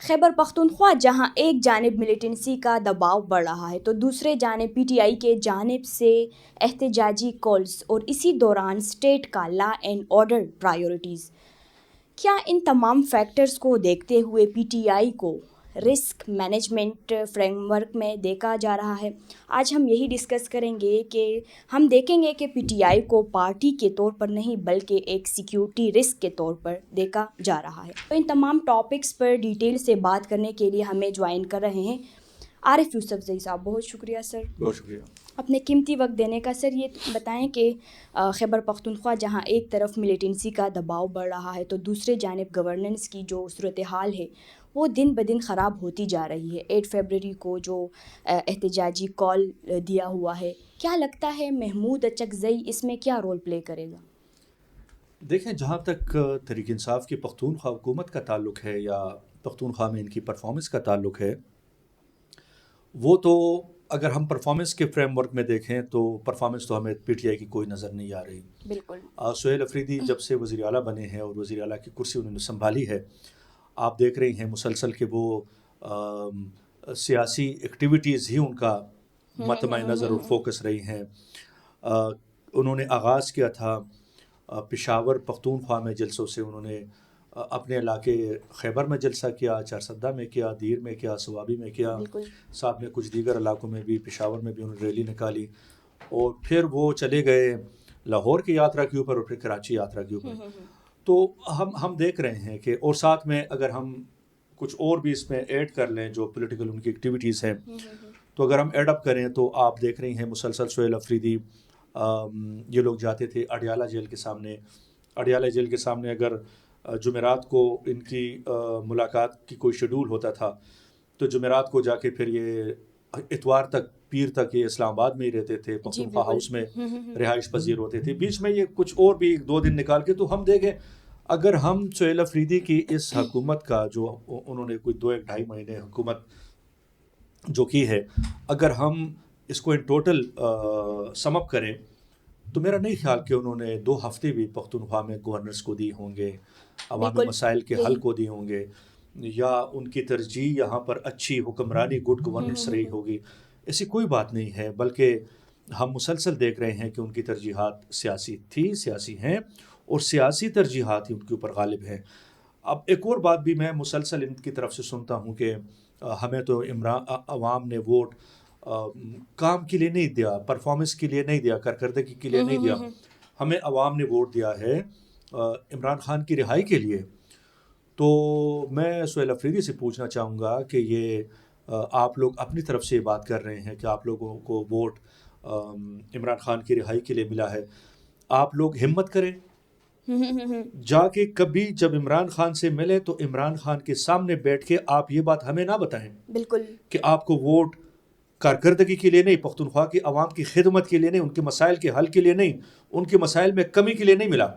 خیبر پختونخوا جہاں ایک جانب ملیٹنسی کا دباؤ بڑھ رہا ہے تو دوسرے جانب پی ٹی آئی کے جانب سے احتجاجی کالز اور اسی دوران اسٹیٹ کا لا اینڈ آرڈر پرائیورٹیز، کیا ان تمام فیکٹرز کو دیکھتے ہوئے پی ٹی آئی کو رسک مینجمنٹ فریم ورک میں دیکھا جا رہا ہے؟ آج ہم یہی ڈسکس کریں گے کہ ہم دیکھیں گے کہ پی ٹی آئی کو پارٹی کے طور پر نہیں بلکہ ایک سیکیورٹی رسک کے طور پر دیکھا جا رہا ہے۔ تو ان تمام ٹاپکس پر ڈیٹیل سے بات کرنے کے لیے ہمیں جوائن کر رہے ہیں عارف یوسف زئی صاحب۔ بہت شکریہ سر، بہت شکریہ اپنے قیمتی وقت دینے کا۔ سر یہ بتائیں کہ خیبر پختونخوا جہاں ایک طرف ملیٹنسی کا دباؤ بڑھ رہا ہے تو دوسرے جانب گورننس کی جو صورتحال ہے وہ دن بدن خراب ہوتی جا رہی ہے۔ 8 فروری کو جو احتجاجی کال دیا ہوا ہے، کیا لگتا ہے محمود اچکزئی اس میں کیا رول پلے کرے گا؟ دیکھیں، جہاں تک تحریک انصاف کی پختونخوا حکومت کا تعلق ہے یا پختونخوا میں ان کی پرفارمنس کا تعلق ہے، وہ تو اگر ہم پرفارمنس کے فریم ورک میں دیکھیں تو پرفارمنس تو ہمیں پی ٹی آئی کی کوئی نظر نہیں آ رہی۔ بالکل۔ سہیل افریدی جب سے وزیر اعلیٰ بنے ہیں اور وزیر اعلیٰ کی کرسی انہوں نے سنبھالی ہے، آپ دیکھ رہے ہیں مسلسل کہ وہ سیاسی ایکٹیویٹیز ہی ان کا مطمع نظر اور فوکس رہی ہیں۔ انہوں نے آغاز کیا تھا پشاور پختونخوا میں جلسوں سے، انہوں نے اپنے علاقے خیبر میں جلسہ کیا، چارسدہ میں کیا، دیر میں کیا، سوابی میں کیا، ساتھ میں کچھ دیگر علاقوں میں بھی، پشاور میں بھی انہوں نے ریلی نکالی، اور پھر وہ چلے گئے لاہور کی یاترا کے اوپر اور پھر کراچی یاترا کے اوپر۔ تو ہم دیکھ رہے ہیں کہ، اور ساتھ میں اگر ہم کچھ اور بھی اس میں ایڈ کر لیں جو پولیٹیکل ان کی ایکٹیویٹیز ہیں، تو اگر ہم ایڈ اپ کریں تو آپ دیکھ رہی ہیں مسلسل سہیل افریدی یہ لوگ جاتے تھے اڈیالہ جیل کے سامنے۔ اڈیالہ جیل کے سامنے اگر جمعرات کو ان کی ملاقات کی کوئی شیڈول ہوتا تھا تو جمعرات کو جا کے پھر یہ اتوار تک، پیر تک یہ اسلام آباد میں ہی رہتے تھے، پختونخوا ہاؤس میں رہائش پذیر ہوتے تھے، بیچ میں یہ کچھ اور بھی 2 دن نکال کے۔ تو ہم دیکھیں، اگر ہم سہیل افریدی کی اس حکومت کا جو انہوں نے کوئی 2-2.5 مہینے حکومت جو کی ہے، اگر ہم اس کو ان ٹوٹل سم اپ کریں تو میرا نہیں خیال کہ انہوں نے 2 ہفتے بھی پختونخوا میں گورنرز کو دی ہوں گے، عوامی مسائل کے حل کو دی ہوں گے، یا ان کی ترجیح یہاں پر اچھی حکمرانی، گڈ گورننس رہی ہوگی۔ ایسی کوئی بات نہیں ہے، بلکہ ہم مسلسل دیکھ رہے ہیں کہ ان کی ترجیحات سیاسی تھی، سیاسی ہیں، اور سیاسی ترجیحات ہی ان کے اوپر غالب ہیں۔ اب ایک اور بات بھی میں مسلسل ان کی طرف سے سنتا ہوں کہ ہمیں تو عوام نے ووٹ کام کے لیے نہیں دیا، پرفارمنس کے لیے نہیں دیا، کارکردگی کے لیے نہیں دیا، ہمیں عوام نے ووٹ دیا ہے عمران خان کی رہائی کے لیے۔ تو میں سہیل افریدی سے پوچھنا چاہوں گا کہ یہ آپ لوگ اپنی طرف سے بات کر رہے ہیں کہ آپ لوگوں کو ووٹ عمران خان کی رہائی کے لیے ملا ہے، آپ لوگ ہمت کریں، جا کے کبھی جب عمران خان سے ملے تو عمران خان کے سامنے بیٹھ کے آپ یہ بات ہمیں نہ بتائیں بالکل کہ آپ کو ووٹ کارکردگی کے لیے نہیں، پختونخوا کی عوام کی خدمت کے لیے نہیں، ان کے مسائل کے حل کے لیے نہیں، ان کے مسائل میں کمی کے لیے نہیں ملا،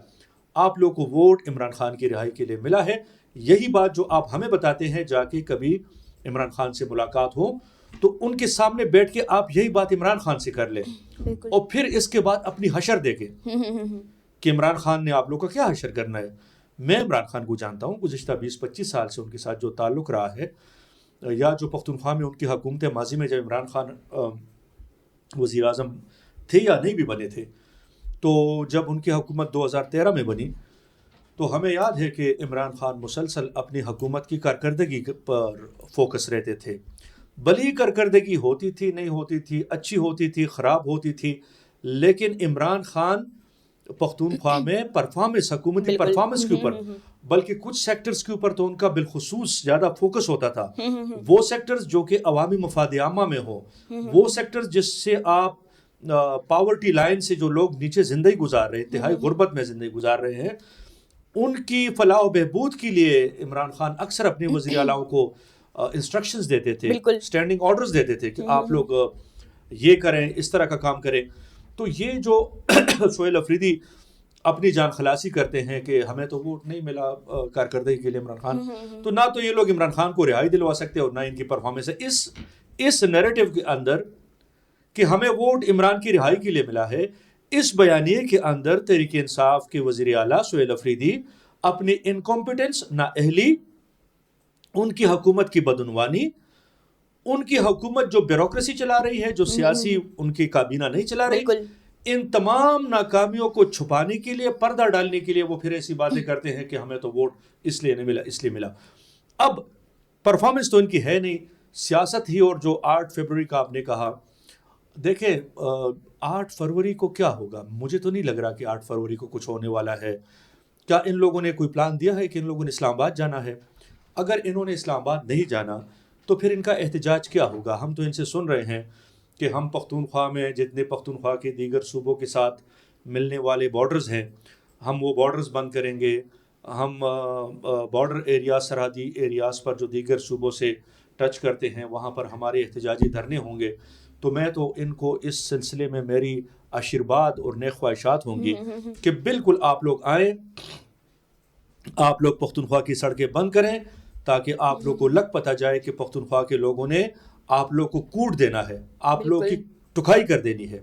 آپ لوگ کو ووٹ عمران خان کی رہائی کے لیے ملا ہے۔ یہی بات جو آپ ہمیں بتاتے ہیں، جا کے کبھی عمران خان سے ملاقات ہو تو ان کے سامنے بیٹھ کے آپ یہی بات عمران خان سے کر لیں، اور پھر اس کے بعد اپنی حشر دیکھیں کہ عمران خان نے آپ لوگ کا کیا حشر کرنا ہے۔ میں عمران خان کو جانتا ہوں، گزشتہ 20-25 سال سے ان کے ساتھ جو تعلق رہا ہے، یا جو پختونخوا میں ان کی حکومت ماضی میں جب عمران خان وزیر اعظم تھے یا نہیں بھی بنے تھے، تو جب ان کی حکومت 2013 میں بنی تو ہمیں یاد ہے کہ عمران خان مسلسل اپنی حکومت کی کارکردگی پر فوکس رہتے تھے، بھلی کارکردگی ہوتی تھی، نہیں ہوتی تھی، اچھی ہوتی تھی، خراب ہوتی تھی، لیکن عمران خان پختونخوا میں پرفارمنس، حکومتی پرفارمنس کے اوپر، بلکہ کچھ سیکٹرز کے اوپر تو ان کا بالخصوص زیادہ فوکس ہوتا تھا، وہ سیکٹرز جو کہ عوامی مفاد عامہ میں ہو، وہ سیکٹرز جس سے آپ پاورٹی لائن سے جو لوگ نیچے زندگی گزار رہے ہیں، انتہائی غربت میں زندگی گزار رہے ہیں، ان کی فلاح و بہبود کے لیے عمران خان اکثر اپنے وزیر اعلیٰ کو انسٹرکشنز دیتے تھے، اسٹینڈنگ آرڈرز دیتے تھے کہ آپ لوگ یہ کریں، اس طرح کا کام کریں۔ تو یہ جو سہیل افریدی اپنی جان خلاصی کرتے ہیں کہ ہمیں تو ووٹ نہیں ملا کارکردگی کے لیے عمران خان، تو نہ تو یہ لوگ عمران خان کو رہائی دلوا سکتے اور نہ ان کی پرفارمنس ہے اس نیریٹو کے اندر کہ ہمیں ووٹ عمران کی رہائی کے لیے ملا ہے۔ اس بیانیے کے اندر تحریک انصاف کے وزیر اعلیٰ سہیل افریدی اپنی انکمپیٹنس، نااہلی ان کی حکومت کی بدعنوانی، ان کی حکومت جو بیوروکریسی چلا رہی ہے، جو سیاسی ان کی کابینہ نہیں چلا رہی، ان تمام ناکامیوں کو چھپانے کے لیے، پردہ ڈالنے کے لیے وہ پھر ایسی باتیں کرتے ہیں کہ ہمیں تو ووٹ اس لیے نہیں ملا، اس لیے ملا. اب پرفارمنس تو ان کی ہے نہیں، سیاست ہی. اور جو 8 فروری کا آپ نے کہا، دیکھیں 8 فروری کو کیا ہوگا؟ مجھے تو نہیں لگ رہا کہ 8 فروری کو کچھ ہونے والا ہے. کیا ان لوگوں نے کوئی پلان دیا ہے کہ ان لوگوں نے اسلام آباد جانا ہے؟ اگر انہوں نے اسلام آباد نہیں جانا تو پھر ان کا احتجاج کیا ہوگا؟ ہم تو ان سے سن رہے ہیں کہ ہم پختونخوا میں جتنے پختونخوا کے دیگر صوبوں کے ساتھ ملنے والے بارڈرز ہیں، ہم وہ بارڈرز بند کریں گے. ہم بارڈر ایریاز، سرحدی ایریاز پر جو دیگر صوبوں سے ٹچ کرتے ہیں وہاں پر ہمارے احتجاجی دھرنے ہوں گے. تو میں تو ان کو اس سلسلے میں میری آشیرواد اور نیک خواہشات ہوں گی کہ بالکل آپ لوگ آئیں، آپ لوگ پختونخوا کی سڑکیں بند کریں تاکہ آپ لوگ کو لگ پتہ جائے کہ پختونخوا کے لوگوں نے آپ لوگ کو کوٹ دینا ہے، آپ لوگ کی ٹکائی کر دینی ہے.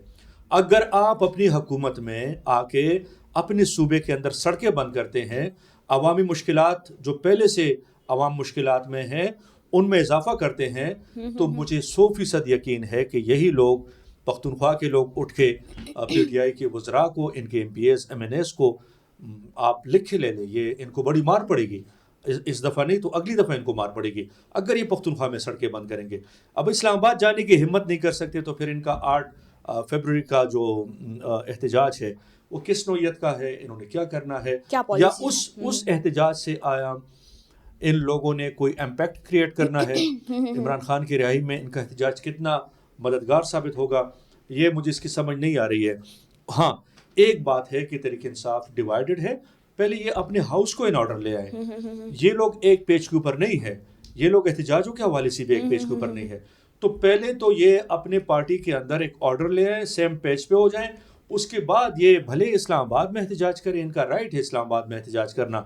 اگر آپ اپنی حکومت میں آ کے اپنے صوبے کے اندر سڑکیں بند کرتے ہیں، عوامی مشکلات جو پہلے سے عوام مشکلات میں ہیں ان میں اضافہ کرتے ہیں، تو مجھے 100% یقین ہے کہ یہی لوگ، پختونخوا کے لوگ اٹھ کے پی ٹی آئی کے وزراء کو، ان کے MPs, MNAs کو آپ لکھ کے لے لیں، یہ ان کو بڑی مار پڑے گی. اس دفعہ نہیں تو اگلی دفعہ ان کو مار پڑے گی اگر یہ پختونخوا میں سڑکیں بند کریں گے. اب اسلام آباد جانے کی ہمت نہیں کر سکتے تو پھر ان کا 8 فروری کا جو احتجاج ہے وہ کس نوعیت کا ہے؟ انہوں نے کیا کرنا ہے؟ یا اس احتجاج سے آیا ان لوگوں نے کوئی امپیکٹ کریٹ کرنا ہے؟ عمران خان کی رہائی میں ان کا احتجاج کتنا مددگار ثابت ہوگا؟ یہ مجھے اس کی سمجھ نہیں آ رہی ہے. ہاں ایک بات ہے کہ تحریک انصاف ڈیوائیڈڈ ہے. پہلے یہ اپنے ہاؤس کو ان آرڈر لے آئے. یہ لوگ ایک پیج کے اوپر نہیں ہے، یہ لوگ احتجاجوں کے حوالے سے بھی ایک پیج کے اوپر نہیں ہے. تو پہلے تو یہ اپنے پارٹی کے اندر ایک آرڈر لے آئیں، سیم پیج پہ ہو جائیں. اس کے بعد یہ بھلے اسلام آباد میں احتجاج کریں، ان کا رائٹ ہے اسلام آباد میں احتجاج کرنا،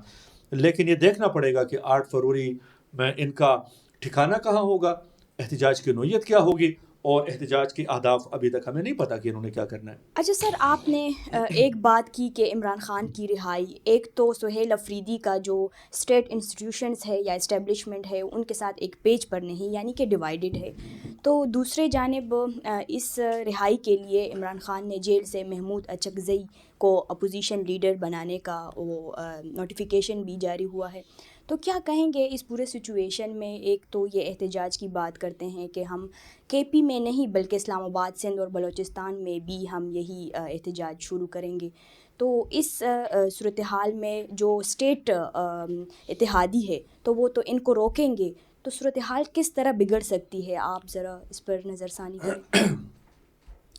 لیکن یہ دیکھنا پڑے گا کہ 8 فروری میں ان کا ٹھکانہ کہاں ہوگا، احتجاج کی نوعیت کیا ہوگی، اور احتجاج کے اہداف ابھی تک ہمیں نہیں پتا کہ انہوں نے کیا کرنا ہے. اچھا سر، آپ نے ایک بات کی کہ عمران خان کی رہائی، ایک تو سہیل افریدی کا جو اسٹیٹ انسٹیٹیوشنز ہے یا اسٹیبلشمنٹ ہے ان کے ساتھ ایک پیج پر نہیں، یعنی کہ ڈیوائیڈڈ ہے. تو دوسرے جانب اس رہائی کے لیے عمران خان نے جیل سے محمود اچکزئی کو اپوزیشن لیڈر بنانے کا وہ نوٹیفیکیشن بھی جاری ہوا ہے. تو کیا کہیں گے اس پورے سچویشن میں؟ ایک تو یہ احتجاج کی بات کرتے ہیں کہ ہم کے پی میں نہیں بلکہ اسلام آباد، سندھ اور بلوچستان میں بھی ہم یہی احتجاج شروع کریں گے. تو اس صورتحال میں جو اسٹیٹ اتحادی ہے تو وہ تو ان کو روکیں گے، تو صورتحال کس طرح بگڑ سکتی ہے؟ آپ ذرا اس پر نظر ثانی کریں.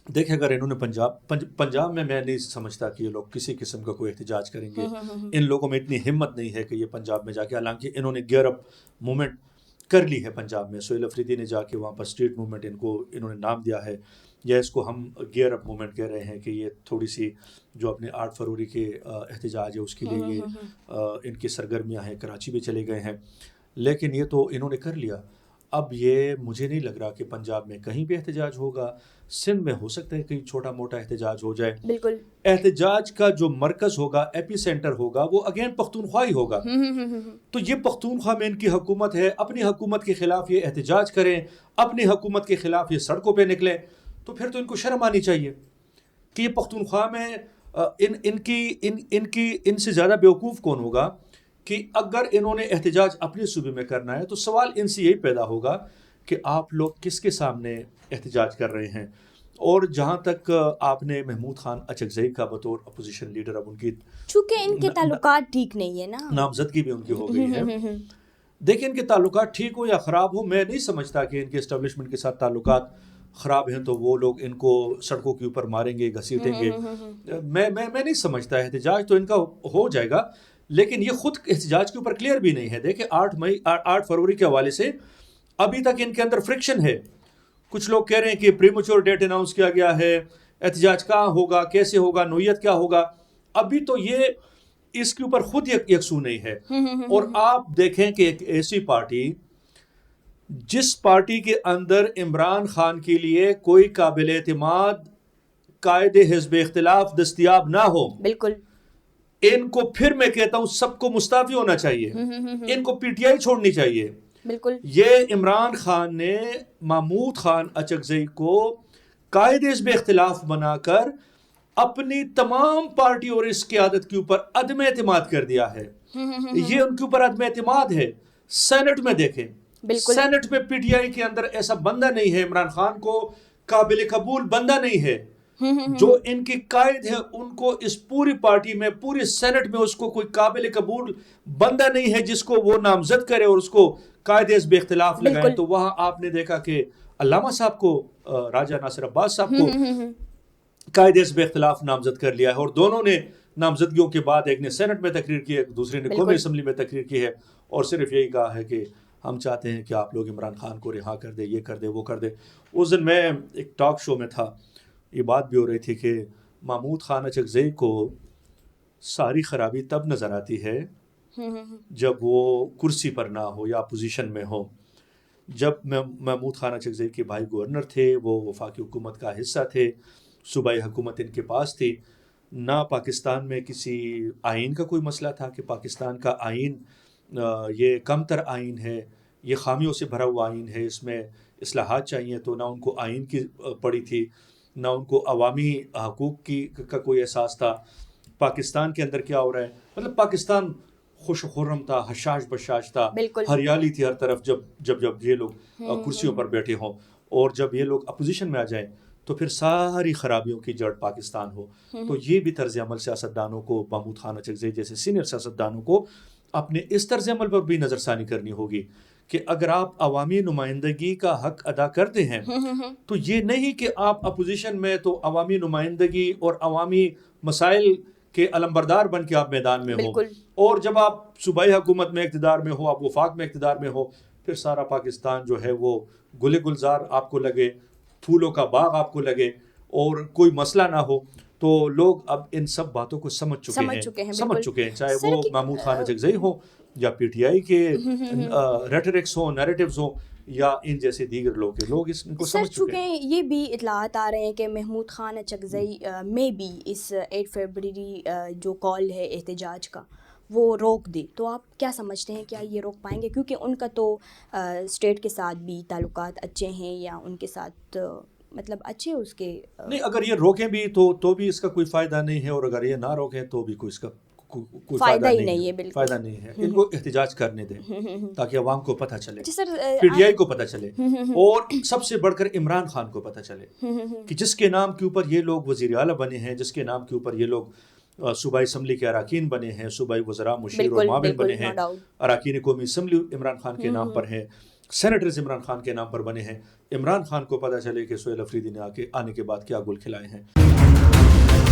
دیکھیں اگر انہوں نے پنجاب میں میں نہیں سمجھتا کہ یہ لوگ کسی قسم کا کوئی احتجاج کریں گے. ان لوگوں میں اتنی ہمت نہیں ہے کہ یہ پنجاب میں جا کے، حالانکہ انہوں نے گیئر اپ موومنٹ کر لی ہے پنجاب میں. سہیل افریدی نے جا کے وہاں پر اسٹریٹ موومنٹ انہوں نے نام دیا ہے، یا اس کو ہم گیئر اپ موومنٹ کہہ رہے ہیں کہ یہ تھوڑی سی جو اپنے 8 فروری کے احتجاج ہے اس کے لیے یہ ان کی سرگرمیاں ہیں. کراچی بھی چلے گئے ہیں، لیکن یہ تو انہوں نے کر لیا. اب یہ مجھے نہیں لگ رہا کہ پنجاب میں کہیں بھی احتجاج ہوگا. سندھ میں ہو سکتا ہے کہیں چھوٹا موٹا احتجاج ہو جائے. بالکل. احتجاج کا جو مرکز ہوگا، ایپی سینٹر ہوگا، وہ اگین پختونخوا ہی ہوگا. تو یہ پختونخوا میں ان کی حکومت ہے، اپنی حکومت کے خلاف یہ احتجاج کریں، اپنی حکومت کے خلاف یہ سڑکوں پہ نکلیں. تو پھر تو ان کو شرم آنی چاہیے کہ یہ پختونخوا میں ان سے زیادہ بیوقوف کون ہوگا کہ اگر انہوں نے احتجاج اپنے صوبے میں کرنا ہے تو سوال ان سے یہی پیدا ہوگا کہ آپ لوگ کس کے سامنے احتجاج کر رہے ہیں. اور جہاں تک آپ نے محمود خان اچکزئی کا بطور اپوزیشن لیڈر، اب ان کی چونکہ ان کے تعلقات ٹھیک نہیں ہے نا، نامزدگی بھی ان کی ہو گئی ہے. دیکھیں ان کے تعلقات ٹھیک ہو یا خراب ہو، میں نہیں سمجھتا کہ ان کے اسٹیبلشمنٹ کے ساتھ تعلقات خراب ہیں تو وہ لوگ ان کو سڑکوں کے اوپر ماریں گے، گھسیٹیں گے. میں نہیں سمجھتا. احتجاج تو ان کا ہو جائے گا، لیکن یہ خود احتجاج کے اوپر کلیئر بھی نہیں ہے. دیکھیں 8 فروری کے حوالے سے ابھی تک ان کے اندر فرکشن ہے. کچھ لوگ کہہ رہے ہیں کہ پریمیچور ڈیٹ اناؤنس کیا گیا ہے، احتجاج کہاں ہوگا، کیسے ہوگا، نوعیت کیا ہوگا. ابھی تو یہ اس کے اوپر خود یکسو نہیں ہے. اور آپ دیکھیں کہ ایک ایسی پارٹی جس پارٹی کے اندر عمران خان کے لیے کوئی قابل اعتماد قائد حزب اختلاف دستیاب نہ ہو، بالکل ان کو پھر میں کہتا ہوں سب کو مستعفی ہونا چاہیے. ان کو پی ٹی آئی چھوڑنی چاہیے. بالکل یہ عمران خان نے محمود خان اچکزئی کو قائد حزب اختلاف بنا کر اپنی تمام پارٹی اور اس قیادت کے اوپر عدم اعتماد کر دیا ہے. یہ ان کے اوپر عدم اعتماد ہے. سینٹ میں دیکھیں, سینٹ میں پی ٹی آئی کے اندر ایسا بندہ نہیں ہے, عمران خان کو قابل قبول بندہ نہیں ہے. جو ان کے قائد ہیں ان کو اس پوری پارٹی میں, پوری سینٹ میں اس کو کوئی قابل قبول بندہ نہیں ہے جس کو وہ نامزد کرے اور اس کو قائد حزب اختلاف لگائیں. تو وہاں آپ نے دیکھا کہ علامہ صاحب کو, راجہ ناصر عباس صاحب کو قائد حزب اختلاف نامزد کر لیا ہے, اور دونوں نے نامزدگیوں کے بعد ایک نے سینٹ میں تقریر کی ہے, دوسرے نے قومی اسمبلی میں تقریر کی ہے, اور صرف یہی کہا ہے کہ ہم چاہتے ہیں کہ آپ لوگ عمران خان کو رہا کر دے, یہ کر دے, وہ کر دے. اس دن میں ایک ٹاک شو میں تھا, یہ بات بھی ہو رہی تھی کہ محمود خان اچکزئی کو ساری خرابی تب نظر آتی ہے جب وہ کرسی پر نہ ہو یا پوزیشن میں ہو. جب محمود خان اچکزئی کے بھائی گورنر تھے, وہ وفاقی حکومت کا حصہ تھے, صوبائی حکومت ان کے پاس تھی. نہ پاکستان میں کسی آئین کا کوئی مسئلہ تھا کہ پاکستان کا آئین یہ کم تر آئین ہے, یہ خامیوں سے بھرا ہوا آئین ہے, اس میں اصلاحات چاہیے. تو نہ ان کو آئین کی پڑی تھی, نہ ان کو عوامی حقوق کا کوئی احساس تھا. پاکستان کے اندر کیا ہو رہا ہے, مطلب پاکستان خوش و خرم تھا, حشاش بشاش تھا, ہریالی تھی ہر طرف جب یہ لوگ کرسیوں پر بیٹھے ہوں. اور جب یہ لوگ اپوزیشن میں آ جائیں تو پھر ساری خرابیوں کی جڑ پاکستان ہو. تو یہ بھی طرز عمل سیاستدانوں کو, محمود خان اچکزئی جیسے سینئر سیاستدانوں کو اپنے اس طرز عمل پر بھی نظر ثانی کرنی ہوگی کہ اگر آپ عوامی نمائندگی کا حق ادا کرتے ہیں تو یہ نہیں کہ آپ اپوزیشن میں تو عوامی نمائندگی اور عوامی مسائل کے علمبردار بن کے آپ میدان میں ہو, اور جب آپ صوبائی حکومت میں اقتدار میں ہو, آپ وفاق میں اقتدار میں ہو, پھر سارا پاکستان جو ہے وہ گل گلزار آپ کو لگے, پھولوں کا باغ آپ کو لگے, اور کوئی مسئلہ نہ ہو. تو لوگ اب ان سب باتوں کو سمجھ چکے ہیں, چاہے وہ محمود خان اچکزئی ہو یا پی ٹی آئی کے ریٹرکس ہوں, نیریٹیوز ہوں, یا ان جیسے دیگر لوگ اس کو سمجھ چکے ہیں. یہ بھی اطلاعات آ رہے ہیں کہ محمود خان اچکزئی میں بھی اس 8 فروری جو کال ہے احتجاج کا وہ روک دے. تو آپ کیا سمجھتے ہیں, کیا یہ روک پائیں گے؟ کیونکہ ان کا تو اسٹیٹ کے ساتھ بھی تعلقات اچھے ہیں, یا ان کے ساتھ مطلب اچھے اس کے نہیں. اگر یہ روکیں بھی تو بھی اس کا کوئی فائدہ نہیں ہے, اور اگر یہ نہ روکیں تو بھی کوئی اس کا کوئی فائدہ ہی نہیں ہے. بالکل فائدہ نہیں ہے. ان کو احتجاج کرنے دیں تاکہ عوام کو پتہ چلے, پی ٹی آئی کو پتہ چلے, اور سب سے بڑھ کر عمران خان کو پتہ چلے کہ جس کے نام کے اوپر یہ لوگ وزیر اعلیٰ بنے ہیں, جس کے نام کے اوپر یہ لوگ صوبائی اسمبلی کے اراکین بنے ہیں, صوبائی وزراء مشیر اور معاون بنے ہیں, اراکین قومی اسمبلی عمران خان کے نام پر ہیں, سینیٹرز عمران خان کے نام پر بنے ہیں. عمران خان کو پتہ چلے کہ سہیل افریدی نے آنے کے بعد کیا گل کھلائے ہیں.